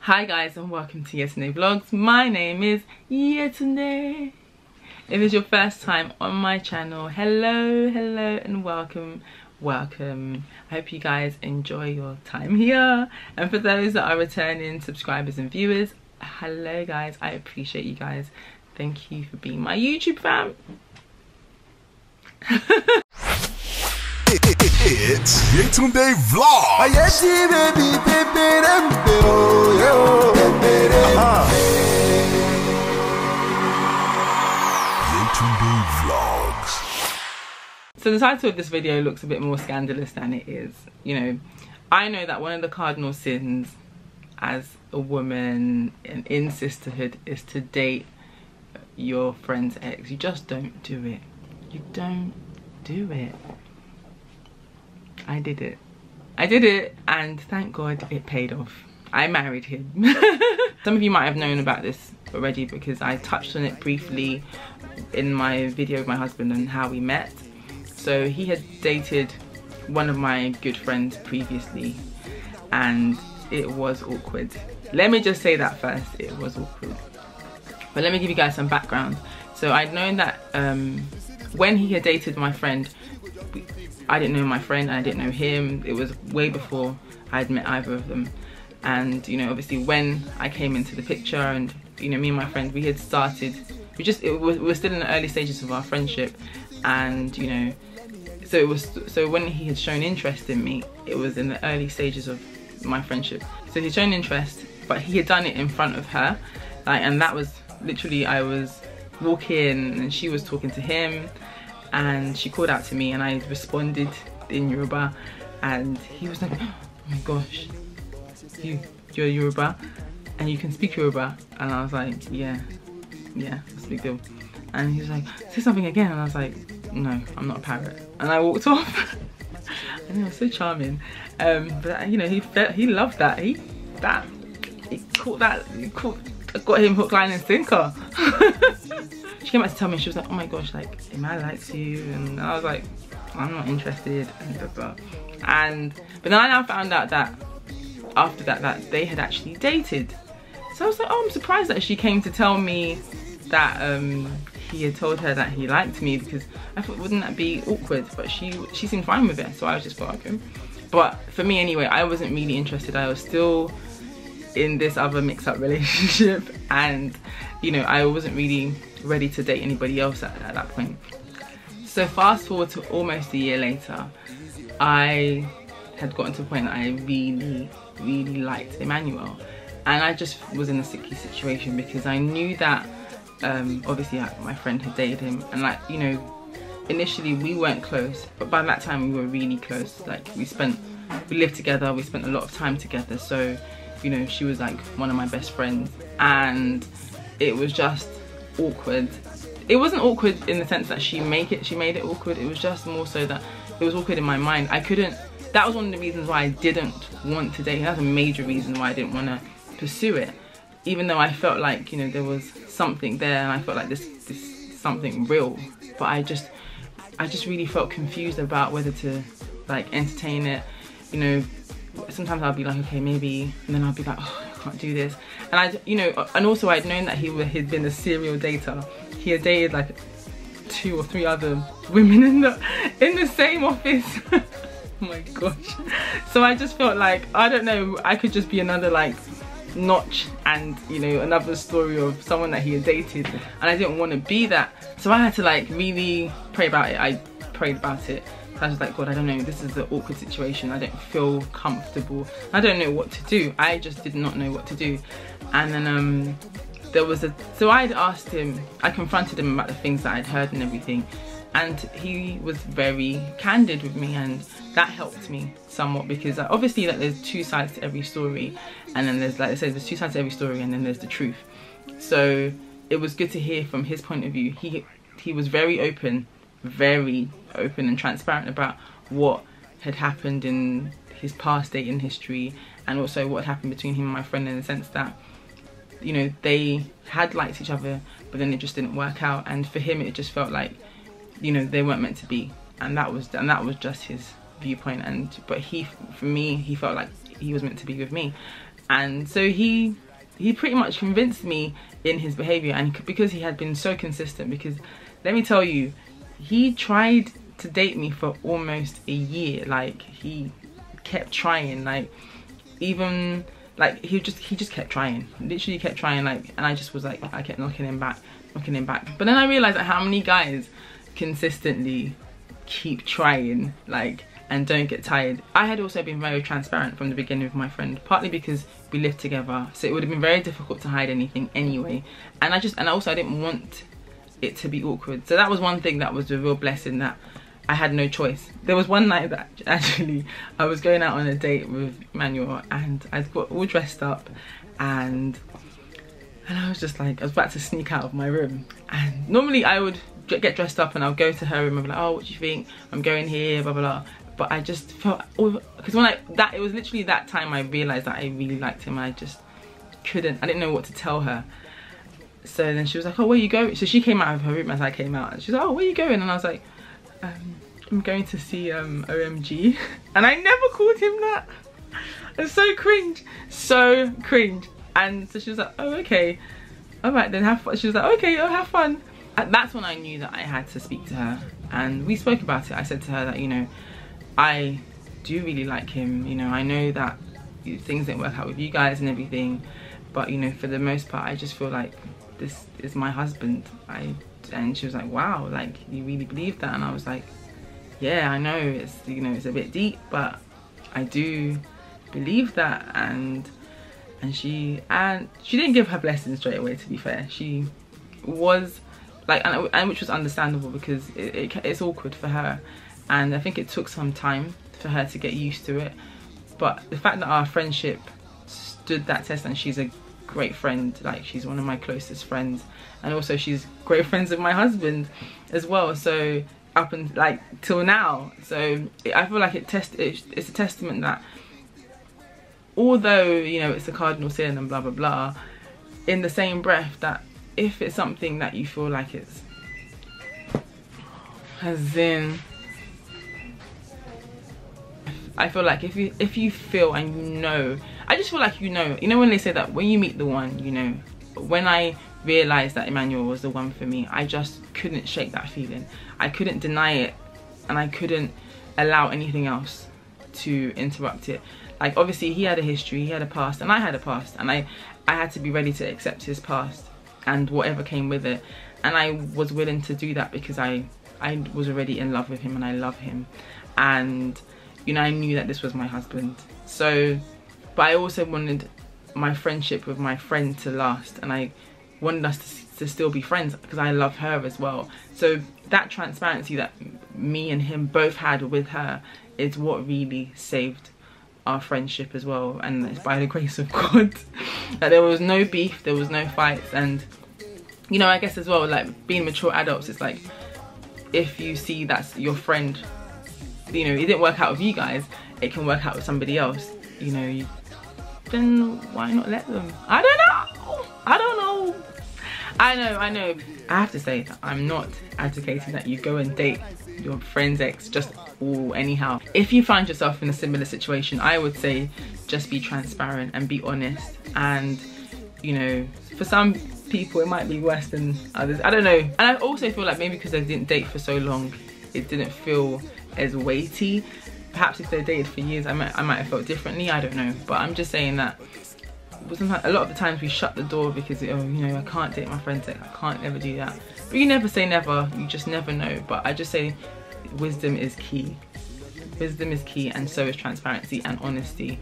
Hi guys and welcome to yetundevlogs. My name is Yetunde. If it's your first time on my channel, hello and welcome. I hope you guys enjoy your time here, and for those that are returning subscribers and viewers, hello guys, I appreciate you guys. Thank you for being my YouTube fam. It's yetundevlogs. yetundevlogs. So the title of this video looks a bit more scandalous than it is. You know, I know that one of the cardinal sins as a woman and in sisterhood is to date your friend's ex. You just don't do it. You don't do it. I did it and thank God it paid off. I married him. Some of you might have known about this already because I touched on it briefly in my video with my husband and how we met. So he had dated one of my good friends previously and it was awkward. Let me just say that first, it was awkward. But let me give you guys some background. So I'd known that when he had dated my friend, I didn't know my friend and I didn't know him. It was way before I'd met either of them. And you know, obviously when I came into the picture and you know, me and my friend, we had started, we were still in the early stages of our friendship, and you know, so when he had shown interest in me, it was in the early stages of my friendship. So he'd shown interest, but he had done it in front of her, like, and that was literally, I was walking and she was talking to him and she called out to me and I responded in Yoruba and he was like, oh my gosh, you're Yoruba and you can speak Yoruba? And I was like, yeah, that's a big deal. And he was like, say something again. And I was like, no, I'm not a parrot. And I walked off. And it was so charming. But you know, he loved that. He got him hook, line and sinker. She came back to tell me, she was like, oh my gosh, like, Emma likes you. And I was like, I'm not interested. But then I now found out that after that they had actually dated. So I was like, oh, I'm surprised that she came to tell me that he had told her that he liked me, because I thought, wouldn't that be awkward? But she seemed fine with it, so I was just like, okay. But for me anyway, I wasn't really interested. I was still in this other mix-up relationship, and you know, I wasn't really ready to date anybody else at that point. So fast forward to almost a year later, I had gotten to a point that I really liked Emmanuel, and I just was in a sticky situation because I knew that obviously my friend had dated him, and like, you know, initially we weren't close, but by that time we were really close. Like we lived together, we spent a lot of time together, so you know, she was like one of my best friends, and it was just awkward. It wasn't awkward in the sense that she made it awkward. It was just more so that it was awkward in my mind. That was one of the reasons why I didn't want to date. That's a major reason why I didn't want to pursue it, even though I felt like, you know, there was something there and I felt like this something real. But I just really felt confused about whether to like entertain it. You know, sometimes I'll be like, okay, maybe, and then I'll be like, oh, I can't do this. And you know, and also I'd known that he'd been a serial dater. He had dated like 2 or 3 other women in the same office. Oh my gosh. So I just felt like, I don't know, I could just be another like notch and, you know, another story of someone that he had dated, and I didn't want to be that. So I had to like really pray about it. I prayed about it. I was like, God, I don't know, this is an awkward situation. I don't feel comfortable. I don't know what to do. I just did not know what to do. And then so I'd asked him, I confronted him about the things that I'd heard and everything. And he was very candid with me, and that helped me somewhat, because obviously like, there's 2 sides to every story. And then there's, like I said, there's 2 sides to every story, and then there's the truth. So it was good to hear from his point of view. He was very open and transparent about what had happened in his past dating history, and also what happened between him and my friend, in the sense that, you know, they had liked each other, but then it just didn't work out, and for him it just felt like, you know, they weren't meant to be, and that was just his viewpoint. But for me, he felt like he was meant to be with me, And so he pretty much convinced me in his behavior, and because he had been so consistent, because let me tell you, he tried to date me for almost a year. Like, he kept trying, like, even like he just kept trying, literally kept trying, like, and I just was like, I kept knocking him back. But then I realized that how many guys consistently keep trying, like, and don't get tired. I had also been very transparent from the beginning with my friend, partly because we lived together, so it would have been very difficult to hide anything anyway. And I didn't want it to be awkward. So that was one thing that was a real blessing, that I had no choice. There was one night that actually I was going out on a date with Emmanuel, and I got all dressed up, and I was just like, I was about to sneak out of my room. And normally I would get dressed up and I'll go to her room and be like, oh, what do you think? I'm going here, blah, blah, blah. But I just felt, because it was literally that time I realized that I really liked him. I just couldn't, I didn't know what to tell her. So then she was like, oh, where you going? So she came out of her room as I came out, and she's like, oh, where you going? And I was like, I'm going to see OMG. And I never called him that. It's so cringe, so cringe. And so she was like, oh, okay, all right then, have fun. She was like, okay, oh, have fun. And that's when I knew that I had to speak to her, and we spoke about it. I said to her that, you know, I do really like him, you know, I know that things didn't work out with you guys and everything, but, you know, for the most part, I just feel like this is my husband. And she was like, wow, like, you really believe that? And I was like, yeah, I know it's, you know, it's a bit deep, but I do believe that. And she didn't give her blessing straight away, to be fair. She was like, and which was understandable, because it's awkward for her, and I think it took some time for her to get used to it. But the fact that our friendship stood that test, and she's a great friend, like, she's one of my closest friends, and also she's great friends with my husband as well, so up and like till now. So I feel like it's a testament that although, you know, it's a cardinal sin and blah blah blah, in the same breath, that if it's something that you feel like it's, as in, I feel like if you feel and you know, I just feel like, you know when they say that when you meet the one, you know, when I realized that Emmanuel was the one for me, I just couldn't shake that feeling. I couldn't deny it, and I couldn't allow anything else to interrupt it. Like, obviously he had a history, he had a past, and I had a past, and I had to be ready to accept his past and whatever came with it. And I was willing to do that because I was already in love with him, and I love him, and, you know, I knew that this was my husband. So, but I also wanted my friendship with my friend to last, and I wanted us to still be friends because I love her as well. So that transparency that me and him both had with her is what really saved our friendship as well, and it's by the grace of God that there was no beef, there was no fights. And, you know, I guess as well, like, being mature adults, it's like, if you see that's your friend, you know, it didn't work out with you guys, it can work out with somebody else, you know, then why not let them? I don't know. I know. I have to say that I'm not advocating that you go and date your friend's ex just all anyhow. If you find yourself in a similar situation, I would say just be transparent and be honest. And, you know, for some people it might be worse than others, I don't know. And I also feel like maybe because they didn't date for so long, it didn't feel as weighty. Perhaps if they dated for years, I might have felt differently, I don't know. But I'm just saying that a lot of the times we shut the door because, oh, you know, I can't date my friend's ex, I can't ever do that. But you never say never, you just never know. But I just say wisdom is key. Wisdom is key, and so is transparency and honesty.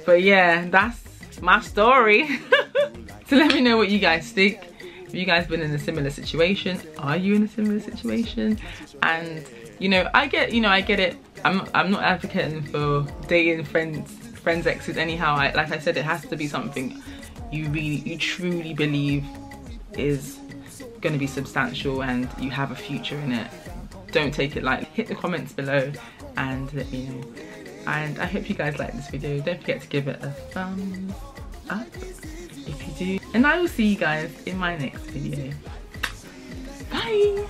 But yeah, that's my story. So let me know what you guys think. Have you guys been in a similar situation? Are you in a similar situation? And, you know, I get it. I'm not advocating for dating friends' exes anyhow. Like I said, it has to be something you truly believe is going to be substantial and you have a future in it. Don't take it lightly. Hit the comments below and let me know. And I hope you guys like this video. Don't forget to give it a thumbs up if you do. And I will see you guys in my next video. Bye!